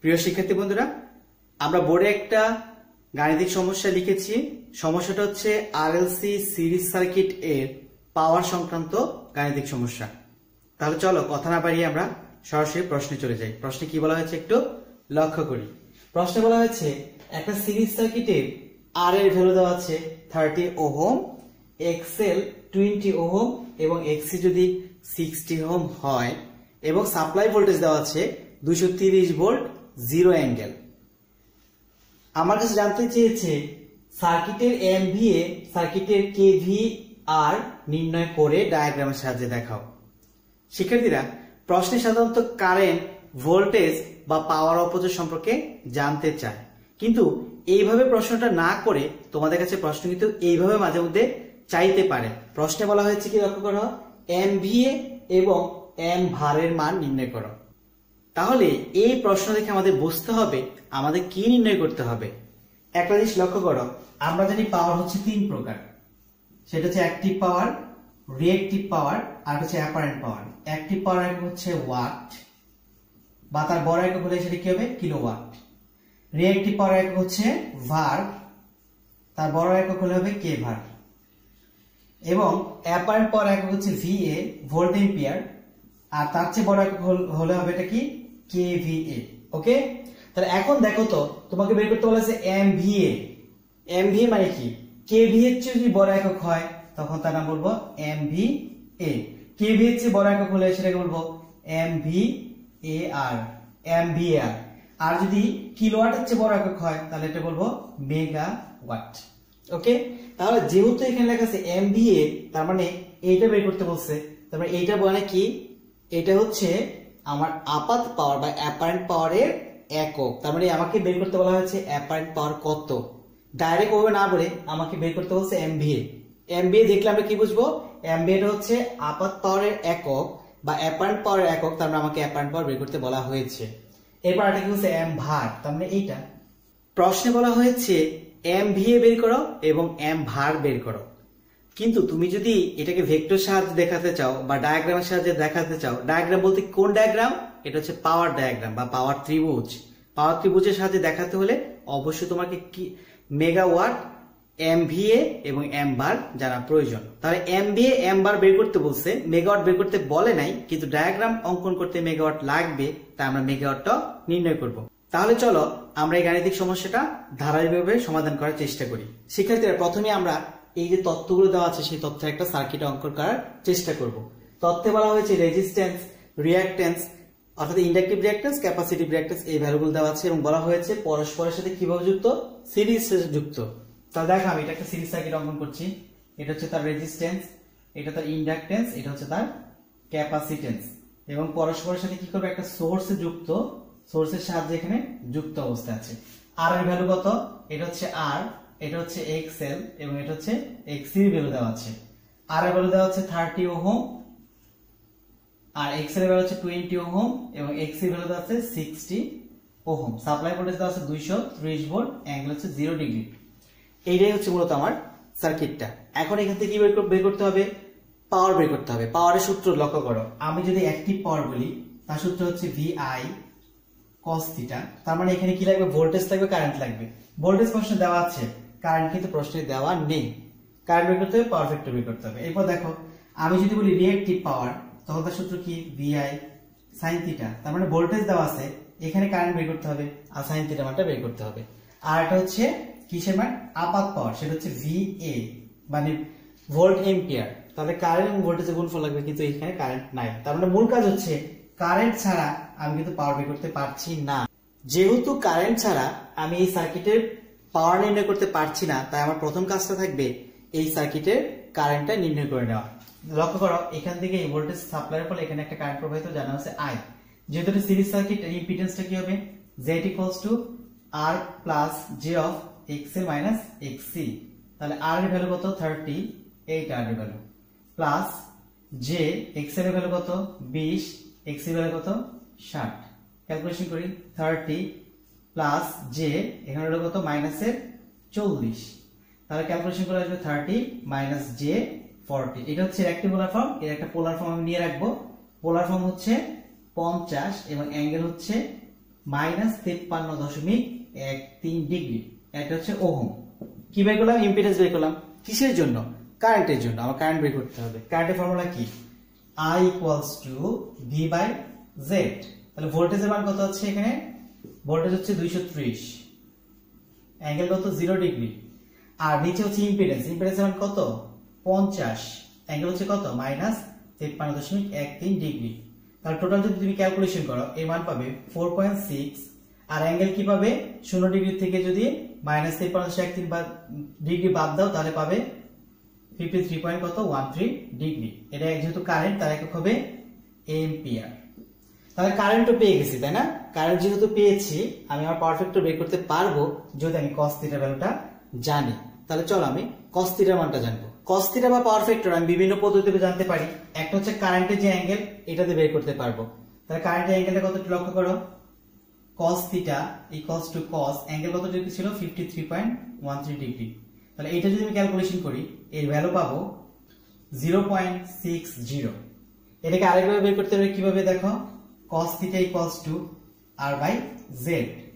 প্রিয় শিক্ষার্থী বন্ধুরা, আমরা বোর্ডে একটা গাণিতিক সমস্যা লিখেছি। সমস্যাটা হচ্ছে আরএলসি সিরিজ সার্কিট এর পাওয়ার সংক্রান্ত গাণিতিক সমস্যা। তাহলে চলো কথা না বাড়িয়ে আমরা সরাসরি প্রশ্নে চলে যাই। প্রশ্নে কি বলা হয়েছে একটু লক্ষ্য করি। প্রশ্নে বলা হয়েছে একটা সিরিজ সার্কিটের আর এর ভ্যালু দেওয়া আছে 30 ওহম, এক্সএল 20 ওহম এবং এক্সি যদি 60 ওহম হয় এবং সাপ্লাই ভোল্টেজ দেওয়া আছে 230 ভোল্ট 0 অ্যাঙ্গেল। আমার কাছে জানতে চেয়েছে সার্কিটের এমভিএ সার্কিটের কেভিআর নির্ণয় করে ডায়াগ্রামের সাহায্যে দেখাও। শিক্ষার্থীরা, প্রশ্নে সাধারণত কারেন্ট, ভোল্টেজ বা পাওয়ার অপচয় সম্পর্কে জানতে চায়, কিন্তু এইভাবে প্রশ্নটা না করে তোমাদের কাছে প্রশ্ন কিন্তু এইভাবে মাঝে মধ্যে চাইতে পারে। প্রশ্নে বলা হয়েছে কি লক্ষ্য করো, এমভিএ এবং এম ভারের মান নির্ণয় করো। তাহলে এই প্রশ্ন দেখে আমাদের বুঝতে হবে আমাদের কি নির্ণয় করতে হবে। একটা জিনিস লক্ষ্য করো, আমরা জানি পাওয়ার হচ্ছে তিন প্রকার। সেটা হচ্ছে অ্যাক্টিভ পাওয়ার, রিঅ্যাক্টিভ পাওয়ার আর হচ্ছে অ্যাপারেন্ট পাওয়ার। অ্যাক্টিভ পাওয়ার একক হচ্ছে ওয়াট বা তার বড় একক হলে সেটা কি হবে কিলোওয়াট। রিঅ্যাক্টিভ পাওয়ার একক হচ্ছে ভার, তার বড় একক হলে হবে কে ভার। এবং অ্যাপারেন্ট পাওয়ার একক হচ্ছে ভিএ, ভোল্ট এম্পিয়ার, আর তার চেয়ে বড় একক হলে হবে এটা কি কেভিএ। ওকে, তাহলে এখন দেখো তো তোমাকে বের করতে বলেছে এমভিএ। এমভিএ মানে কি, কেভিএ এর চেয়ে যদি বড় একক হয় তখন তার নাম বলবো এমভিএ। কেভিএ এর চেয়ে বড় একক হলে সেটাকে বলবো এমভিএআর, এমভিএআর। আর যদি কিলোওয়াটের চেয়ে বড় একক হয় তাহলে এটা বলবো মেগাওয়াট। ওকে, তাহলে যেহেতু এখানে লেখা আছে এমভিএ, তার মানে এইটা বের করতে বলছে। তার মানে এইটা মানে কি, এটা হচ্ছে আমার আপাত পাওয়ার বা অ্যাপারেন্ট পাওয়ারের একক। তার মানে আমাকে বের করতে বলা হয়েছে অ্যাপারেন্ট পাওয়ার কত। ডাইরেক্ট ওভাবে না বলে আমাকে বের করতে বলছে এমভিএ। এমভিএ দেখলে আমরা কি বুঝবো, এমভিএ হচ্ছে আপাত পাওয়ারের একক বা অ্যাপারেন্ট পাওয়ারের একক। তার মানে আমাকে অ্যাপারেন্ট পাওয়ার বের করতে বলা হয়েছে। এরপর এটা কি হচ্ছে এম ভার, তার মানে এইটা। প্রশ্নে বলা হয়েছে এমভিএ বের করো এবং এম ভার বের করো। কিন্তু তুমি যদি এটাকে ভেক্টর সাহায্যে দেখাতে চাও বা ডায়াগ্রামের সাহায্যে দেখাতে চাও, ডায়াগ্রাম বলতে কোন ডায়াগ্রাম, এটা হচ্ছে পাওয়ার ডায়াগ্রাম বা পাওয়ার ত্রিভুজ। পাওয়ার ত্রিভুজের সাহায্যে দেখাতে হলে অবশ্যই তোমাকে কি মেগাওয়াট, এমভিএ এবং এম বার জানা প্রয়োজন। তাহলে এমভিএ এম বার বের করতে বলছে, মেগাওয়াট বের করতে বলে নাই, কিন্তু ডায়াগ্রাম অঙ্কন করতে মেগাওয়াট লাগবে, তাই আমরা মেগাওয়াটটা নির্ণয় করব। তাহলে চলো আমরা এই গাণিতিক সমস্যাটা ধারাবাহিকভাবে সমাধান করার চেষ্টা করি। শিক্ষার্থীরা, প্রথমে আমরা এই যে তথ্যগুলো দেওয়া আছে সেই তথ্যের একটা সার্কিট অঙ্কন করার চেষ্টা করব। তথ্যে বলা হয়েছে রেজিস্ট্যান্স, রিঅ্যাকট্যান্স অর্থাৎ ইন্ডাকটিভ রিঅ্যাকট্যান্স, ক্যাপাসিটিভ রিঅ্যাকট্যান্স এই ভ্যালুগুলো দেওয়া আছে এবং বলা হয়েছে পরস্পরের সাথে কিভাবে যুক্ত, সিরিজে যুক্ত। তাহলে দেখো আমি এটা একটা সিরিজ সার্কিট অঙ্কন করছি। এটা হচ্ছে তার রেজিস্ট্যান্স, এটা তার ইন্ডাকট্যান্স, এটা হচ্ছে তার ক্যাপাসিটেন্স এবং পরস্পরের সাথে কি করবে, একটা সোর্সে যুক্ত, সোর্সের সাহায্যে এখানে যুক্ত অবস্থায় আছে। আর এর ভ্যালু কত, এটা হচ্ছে আর, এটা হচ্ছে এক্সএল এবং এটা হচ্ছে এক্সি এর ভ্যালু দেওয়া আছে। আর এর ভ্যালু দেওয়া আছে 30 ওহম আর এক্সএল এর ভ্যালু হচ্ছে 20 ওহম এবং এক্সি এর ভ্যালু দেওয়া আছে 60 ওহম। সাপ্লাই ভোল্টেজ দেওয়া আছে 230 ভোল্ট, অ্যাঙ্গেল হচ্ছে 0 ডিগ্রি। এইটাই হচ্ছে মূলত আমার সার্কিটটা। এখন এখান থেকে কি বের করতে হবে, পাওয়ার বের করতে হবে। পাওয়ারের সূত্র লক্ষ্য করো, আমি যদি অ্যাক্টিভ পাওয়ার বলি তার সূত্র হচ্ছে ভিআই cos থিটা। তার মানে এখানে কি লাগবে, ভোল্টেজ লাগবে, কারেন্ট লাগবে। ভোল্টেজ প্রশ্নে দেওয়া আছে, কারেন্ট কিন্তু প্রশ্নে দেওয়া নেই। কারেন্ট বের করতে হবে, পাওয়ার ফ্যাক্টর বের করতে হবে। এরপর দেখো আমি যদি বলি রিঅ্যাক্টিভ পাওয়ার, তখন তার সূত্র কি ভিআই sin থিটা। তার মানে ভোল্টেজ দেওয়া আছে, এখানে কারেন্ট বের করতে হবে আর sin থিটা মানটা বের করতে হবে। আর এটা হচ্ছে কিসের মান, আপাত পাওয়ার, সেটা হচ্ছে ভিএ মানে ভোল্ট এম্পিয়ার। তাহলে কারেন্ট এবং ভোল্টেজের গুণফল লাগবে, কিন্তু এখানে কারেন্ট নাই। তার মানে মূল কাজ হচ্ছে কারেন্ট ছাড়া আমি কিন্তু পাওয়ার বের করতে পারছি না। যেহেতু কারেন্ট ছাড়া আমি এই সার্কিটের পাওয়ার নির্ণয় করতে পারছি না, তাই আমার প্রথম কাজটা থাকবে এই সার্কিটের কারেন্টটা নির্ণয় করে নেওয়া। লক্ষ্য করো এখান থেকে এই ভোল্টেজ সাপ্লাইয়ের ফলে এখানে একটা কারেন্ট প্রবাহিত, জানা আছে আই। যেহেতু এটা সিরিজ সার্কিট, এই ইম্পিডেন্সটা কি হবে, Z equals to R plus J of XL minus XC. তাহলে আর এর ভ্যালু কত 30, এইট আর এর ভ্যালু প্লাস জে এক্সএল এর ভ্যালু কত 20, এক্সি এর ভ্যালু কত 60। ক্যালকুলেশন করি, 30 প্লাস জে এখানে হলো কত মাইনাসের 40। তাহলে ক্যালকুলেশন করে আসবে 30 মাইনাস জে 40। এটা হচ্ছে রিঅ্যাক্টিভ পোলার ফর্ম। এর একটা পোলার ফর্ম আমি নিয়ে রাখবো। পোলার ফর্ম হচ্ছে 50 এবং অ্যাঙ্গেল হচ্ছে -53.13 ডিগ্রি। এটা হচ্ছে ওহম। কি বের করলাম? ইম্পিডেন্স বের করলাম। কিসের জন্য? কারেন্টের জন্য। আমার কারেন্ট বের করতে হবে। কারেন্টের ফর্মুলা কি? I equals to V by Z। তাহলে ভোল্টেজের মান কত হচ্ছে এখানে? ভোল্টেজ হচ্ছে 230, অ্যাঙ্গেল কত? 0 ডিগ্রি। আর নিচে হচ্ছে ইম্পিডেন্স। ইম্পিডেন্সের মান কত? 50, অ্যাঙ্গেল হচ্ছে কত? -53.13 ডিগ্রি। তাহলে টোটাল যদি তুমি ক্যালকুলেশন করো এর মান পাবে 4.6। আর অ্যাঙ্গেল কি পাবে? 0 ডিগ্রি থেকে যদি -53.13 ডিগ্রি বাদ দাও তাহলে পাবে 53.13 ডিগ্রি। এটা যেহেতু কারেন্ট তার একক হবে এম্পিয়ার। তাহলে কারেন্টও পেয়ে গেছি, তাই না? কারেন্ট যেহেতু পেয়েছি আমি আমার পাওয়ার ফ্যাক্টর বের করতে পারবো যদি আমি cos θ ভ্যালুটা জানি। তাহলে চলো আমি cos θ মানটা জানবো। cos θ বা পাওয়ার ফ্যাক্টর আমি বিভিন্ন পদ্ধতিতে জানতে পারি। একটা হচ্ছে কারেন্টের যে অ্যাঙ্গেল এটাতে বের করতে পারবো। তাহলে কারেন্টের অ্যাঙ্গেলটা কত একটু লক্ষ্য করো। cos θ equals to cos angle কত ডিগ্রি ছিল? 53.13 ডিগ্রি। তাহলে এটা যদি আমি ক্যালকুলেশন করি এর ভ্যালু পাবো 0.60। এটাকে আরেকভাবে বের করতে হবে। কিভাবে? দেখো, cos θ equals to r by z।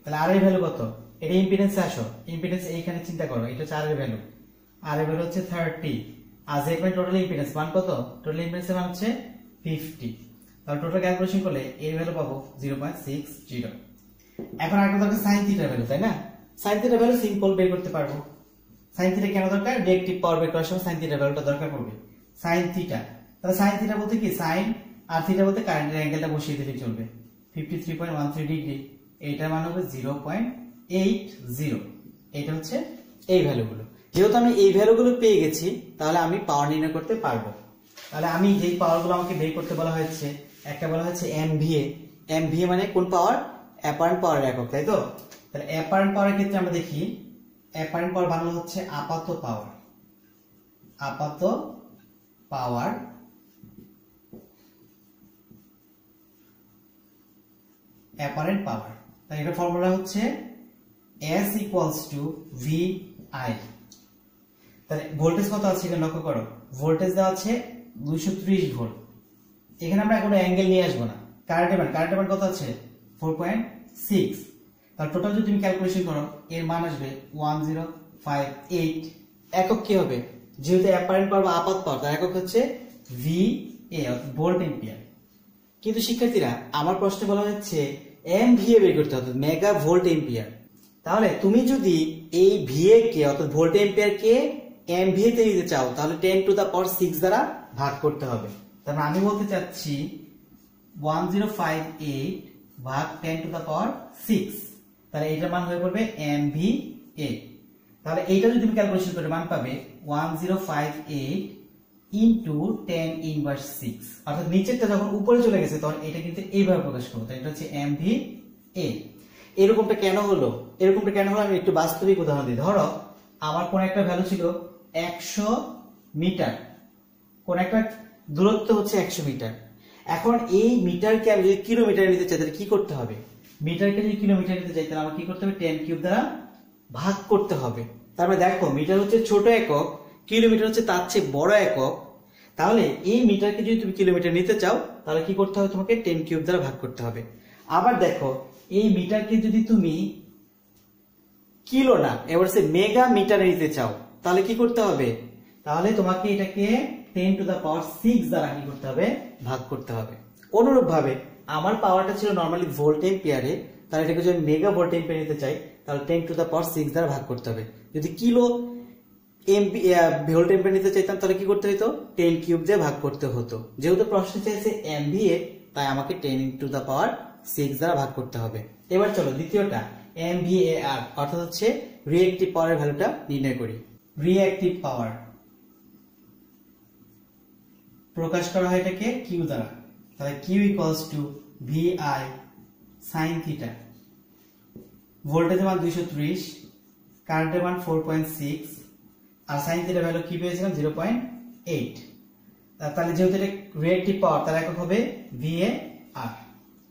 তাহলে r এর ভ্যালু কত? এটা ইম্পিডেন্সে আসো। ইম্পিডেন্স এইখানে চিন্তা করো, এটা হচ্ছে r এর ভ্যালু। r এর ভ্যালু হচ্ছে 30 আর z মানে টোটাল ইম্পিডেন্স মান কত? টোটাল ইম্পিডেন্সের মান হচ্ছে 50। তাহলে টোটাল ক্যালকুলেশন করলে এর ভ্যালু পাবো 0.60। এখন আরেকটা দরকার sin θ ভ্যালু, তাই না? sin θ ভ্যালু সিম্পল বের করতে পারবো। sin θ কেন দরকার? রিঅ্যাকটিভ পাওয়ার বের করার সময় sin θ ভ্যালুটা দরকার পড়বে। sin θ, তাহলে sin θ বলতে কি? sin আর θ বলতে কারেন্টের অ্যাঙ্গেলটা বসিয়ে দিলে চলবে। 53.13 ডিগ্রি, এইটার মান হবে 0.80। এটা হচ্ছে এই ভ্যালুগুলো। যেহেতু আমি এই ভ্যালুগুলো পেয়ে গেছি তাহলে আমি পাওয়ার নির্ণয় করতে পারবো। তাহলে আমি যেই পাওয়ারগুলো আমাকে বের করতে বলা হয়েছে, একটা বলা হচ্ছে MVA। MVA মানে কোন পাওয়ার? অ্যাপারেন্ট পাওয়ার একক, তাই তো? তাহলে অ্যাপারেন্ট পাওয়ারের ক্ষেত্রে আমরা দেখি অ্যাপারেন্ট পাওয়ার বাংলা হচ্ছে আপাত পাওয়ার। আপাত পাওয়ার অ্যাপারেন্ট পাওয়ার। তাই এটা ফর্মুলা হচ্ছে S equals to VI। তাহলে ভোল্টেজ কত আছে এখানে লক্ষ্য করো। ভোল্টেজ দেওয়া আছে 230 ভোল্ট। এখানে আমরা কোনো অ্যাঙ্গেল নিয়ে আসবো না। কারেন্টের মান কত আছে? 4.6। তাহলে টোটাল যদি তুমি ক্যালকুলেশন করো এর মান আসবে 1058। একক কি হবে? যেহেতু অ্যাপারেন্ট পাওয়ার বা আপাত পাওয়ার তার একক হচ্ছে VA অর্থাৎ ভোল্ট এম্পিয়ার। কিন্তু শিক্ষার্থীরা আমার প্রশ্নে বলা হচ্ছে MVA বের করতে হবে, মেগা ভোল্ট এম্পিয়ার। তাহলে তুমি যদি এই VA কে অর্থাৎ ভোল্ট এম্পিয়ার কে MVA তে নিতে চাও তাহলে 10⁶ দ্বারা ভাগ করতে হবে। তাহলে আমি বলতে চাচ্ছি 1058 ভাগ 10⁶। তাহলে এটার মান হয়ে পড়বে MVA। তাহলে এইটা যদি তুমি ক্যালকুলেশন করে মান পাবে 1058 ইন্টু 10 ইনভার্স 6। অর্থাৎ নিচেরটা যখন উপরে চলে গেছে তখন এটা কিন্তু এইভাবে প্রকাশ করবো। তাই এটা হচ্ছে MVA। এরকমটা কেন হলো? আমি একটু বাস্তবিক উদাহরণ দিই। ধরো আমার কোন একটা ভ্যালু ছিল 100 মিটার, কোন একটা দূরত্ব হচ্ছে 100 মিটার। এখন এই মিটারকে আমি যদি কিলোমিটারে নিতে চাই তাহলে কি করতে হবে? মিটারকে যদি কিলোমিটার নিতে চাই তাহলে আমার কি করতে হবে? 10³ দ্বারা ভাগ করতে হবে। তারপরে দেখো মিটার হচ্ছে ছোট একক, কিলোমিটার হচ্ছে তার চেয়ে বড় একক। তাহলে এই মিটারকে যদি তুমি কিলোমিটার নিতে চাও তাহলে কি করতে হবে? তোমাকে 10³ দ্বারা ভাগ করতে হবে। আবার দেখো এই মিটারকে যদি তুমি কিলো না এবার সে মেগা মিটারে নিতে চাও তাহলে কি করতে হবে? তাহলে তোমাকে এটাকে 10⁶ দ্বারা কি করতে হবে? ভাগ করতে হবে। অনুরূপ ভাবে আমার পাওয়ারটা ছিল নরমালি ভোল্ট এম্পিয়ারে, তাহলে এটাকে যদি মেগা ভোল্ট এম্পিয়ার নিতে চাই তাহলে 10⁶ দ্বারা ভাগ করতে হবে। যদি কিলো ভোল্ট এম্পিয়ার নিতে চাইতাম তাহলে কি করতে হতো? 10³ দিয়ে ভাগ করতে হতো। যেহেতু প্রশ্ন চাইছে MVA তাই আমাকে 10⁶ দ্বারা ভাগ করতে হবে। এবার চলো দ্বিতীয়টা MVAR অর্থাৎ হচ্ছে রিঅ্যাকটিভ পাওয়ারের ভ্যালুটা নির্ণয় করি। রিঅ্যাকটিভ পাওয়ার প্রকাশ করা হয় এটাকে Q দ্বারা। তাহলে Q equals to VI sin θ। ভোল্টেজের মান 230, কারেন্টের মান 4.6 আর sin θ এর ভ্যালু কি পেয়েছিলাম? 0.8। তাহলে যেহেতু এটা রিঅ্যাকটিভ পাওয়ার তার একক হবে VAR।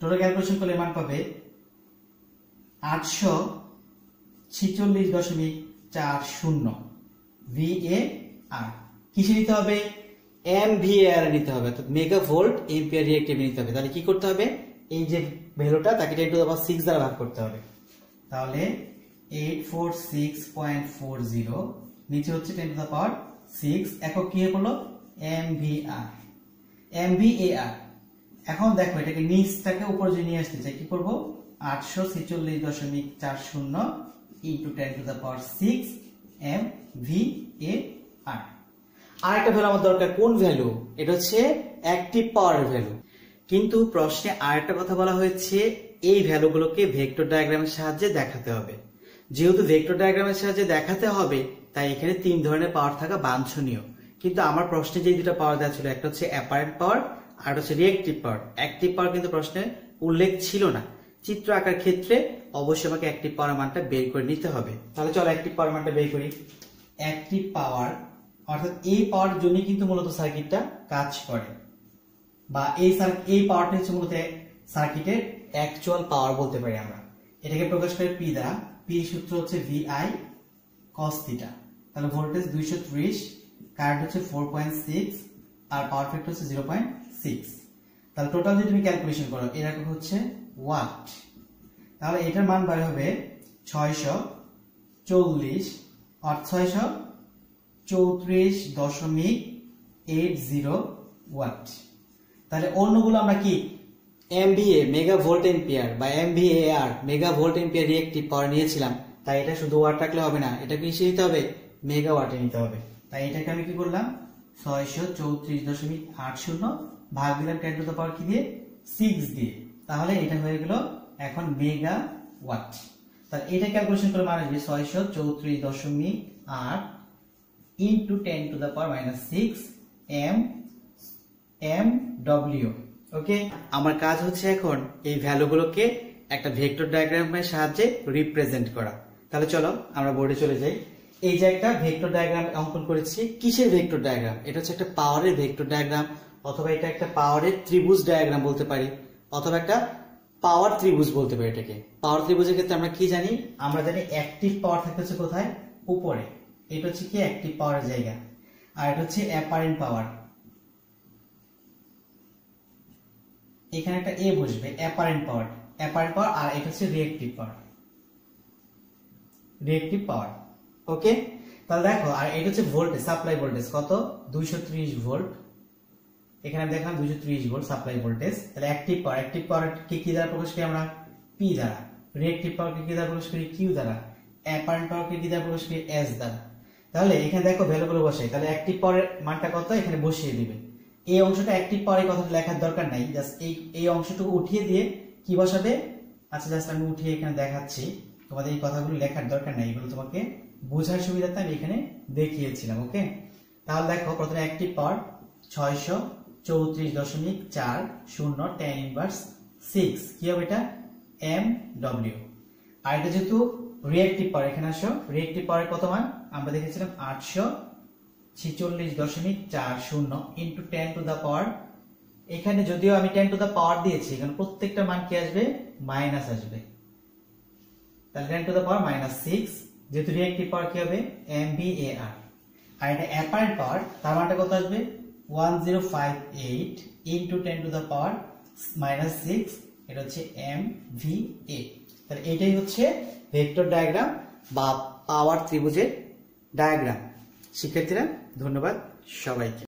টোটাল ক্যালকুলেশন করলে মান পাবে 846.40 VAR। কিসে নিতে হবে? MVAR নিতে হবে, অর্থাৎ মেগা ভোল্ট এম্পিয়ার রিঅ্যাকটিভ নিতে হবে। তাহলে কি করতে হবে? এই যে ভ্যালুটা তাকে 10 টু দ্য পাওয়ার 6 দ্বারা ভাগ করতে হবে। তাহলে 846.40 নিচে হচ্ছে 10 টু দ্য পাওয়ার 6 একক কি হলো MVAR। এখন দেখো এটাকে নিচটাকে উপরে যদি নিয়ে আসতে চাই কি করব 846.40 into 10 to the power 6 MVAR। আরেকটা ভ্যালু আমার দরকার, কোন ভ্যালু? এটা হচ্ছে অ্যাক্টিভ পাওয়ারের ভ্যালু। কিন্তু প্রশ্নে আরেকটা কথা বলা হয়েছে, এই ভ্যালুগুলোকে ভেক্টর ডায়াগ্রামের সাহায্যে দেখাতে হবে। যেহেতু ভেক্টর ডায়াগ্রামের সাহায্যে দেখাতে হবে তাই এখানে 3 ধরনের পাওয়ার থাকা বাঞ্ছনীয়। কিন্তু আমার প্রশ্নে যে দুটো পাওয়ার দেওয়া ছিল, একটা হচ্ছে অ্যাপারেন্ট পাওয়ার আর হচ্ছে রিঅ্যাক্টিভ পাওয়ার। অ্যাক্টিভ পাওয়ার কিন্তু প্রশ্নে উল্লেখ ছিল না। চিত্র আঁকার ক্ষেত্রে অবশ্যই আমাকে অ্যাক্টিভ পাওয়ার মানটা বের করে নিতে হবে। তাহলে চলো অ্যাক্টিভ পাওয়ার মানটা বের করি। অ্যাক্টিভ পাওয়ার অর্থাৎ এই পাওয়ার জন্যই কিন্তু মূলত সার্কিটটা কাজ করে, বা এই পাওয়ারটা হচ্ছে মূলত সার্কিটের অ্যাকচুয়াল পাওয়ার বলতে পারি আমরা। এটাকে প্রকাশ করে পি দ্বারা। পি সূত্র হচ্ছে VI cos θ। তাহলে ভোল্টেজ 230, কারেন্ট হচ্ছে 4.6 আর পাওয়ার ফ্যাক্টর হচ্ছে 0.6। তাহলে টোটাল যদি তুমি ক্যালকুলেশন করো এরকম হচ্ছে ওয়াট। তাহলে এটার মান বের হবে 640 আর 634.80 ওয়াট। তাহলে অন্যগুলো আমরা কি MVA মেগা ভোল্ট এম্পিয়ার বা MVAR mega volt ampere reactive power নিয়েছিলাম, তাই এটা শুধু ওয়াট রাখলে হবে না, এটা কি নিতে হবে মেগাওয়াটে নিতে হবে। তাই এটাকে আমি কি করলাম 634.80 ভাগ দিলাম 10 টু দ্য পাওয়ার কি দিয়ে 6 দিয়ে। তাহলে এটা হয়ে গেল এখন মেগাওয়াট। তাহলে এটা ক্যালকুলেশন করে মান আসবে 634.8 into 10 to the power -6 MW। ওকে, আমার কাজ হচ্ছে এখন এই ভ্যালুগুলোকে একটা ভেক্টর ডায়াগ্রামের সাহায্যে রিপ্রেজেন্ট করা। তাহলে চলো আমরা বোর্ডে চলে যাই। এই যে একটা ভেক্টর ডায়াগ্রাম অঙ্কন করেছি, কিসের ভেক্টর ডায়াগ্রাম? এটা হচ্ছে একটা পাওয়ারের ভেক্টর ডায়াগ্রাম, অথবা এটা একটা পাওয়ারের ত্রিভুজ ডায়াগ্রাম বলতে পারি, অথবা একটা পাওয়ার ত্রিভুজ বলতে পারি। এটাকে পাওয়ার ত্রিভুজের ক্ষেত্রে আমরা কি জানি? আমরা জানি অ্যাক্টিভ পাওয়ার থাকে হচ্ছে কোথায়? উপরে। এটা হচ্ছে কি অ্যাক্টিভ পাওয়ারের জায়গা। আর এটা হচ্ছে অ্যাপারেন্ট পাওয়ার, এখানে একটা এ বসবে, অ্যাপারেন্ট পাওয়ার। আর এটা হচ্ছে রিঅ্যাক্টিভ পাওয়ার। ওকে, তাহলে দেখো, আর এটা হচ্ছে ভোল্টেজ, সাপ্লাই ভোল্টেজ কত 230 ভোল্ট। এখানে আমি দেখলাম 230 ভোল্ট সাপ্লাই ভোল্টেজ। তাহলে অ্যাক্টিভ পাওয়ার কে কি দ্বারা প্রকাশ করি আমরা? পি দ্বারা। রিঅ্যাক্টিভ পাওয়ার কে কি দ্বারা প্রকাশ করি? কিউ দ্বারা। অ্যাপারেন্ট পাওয়ার কে কি দ্বারা প্রকাশ করি? এস দ্বারা। তাহলে এখানে দেখো ভ্যালুগুলো বসাই। তাহলে অ্যাক্টিভ পাওয়ারের মানটা কত এখানে বসিয়ে দিবে। এই অংশটা অ্যাক্টিভ পাওয়ারের কথা লেখার দরকার নাই, জাস্ট এই অংশটুকু উঠিয়ে দিয়ে কি বসাবে? আচ্ছা, জাস্ট আমি উঠিয়ে এখানে দেখাচ্ছি, তোমাদের এই কথাগুলো লেখার দরকার নাই, এগুলো তোমাকে বোঝার সুবিধাতে আমি এখানে দেখিয়েছিলাম। ওকে, তাহলে দেখো প্রথমে অ্যাক্টিভ পাওয়ার 634.40 tan ইনভার্স 6 কি হবে? এটা MW। আর এটা যেহেতু রিঅ্যাক্টিভ পাওয়ার, এখানে আসো, রিঅ্যাক্টিভ পাওয়ারের কত মান আমরা দেখেছিলাম 846.40 ইনটু 10 টু দা পাওয়ার। এখানে যদিও আমি 10 টু দা পাওয়ার দিয়েছি, এখানে প্রত্যেকটা মান কি আসবে? মাইনাস আসবে। তাহলে 10 টু দা পাওয়ার -6, যেহেতু রিঅ্যাক্টিভ পাওয়ার কি হবে? MVAR। আর এটা অ্যাপারেন্ট পাওয়ার, তার মানটা কত আসবে? 1058 ইনটু 10 টু দা পাওয়ার -6, এটা হচ্ছে MVA। তাহলে এটাই হচ্ছে ভেক্টর ডায়াগ্রাম বা পাওয়ার ত্রিভুজের ডায়াগ্রাম। শিক্ষার্থীরা ধন্যবাদ সবাইকে।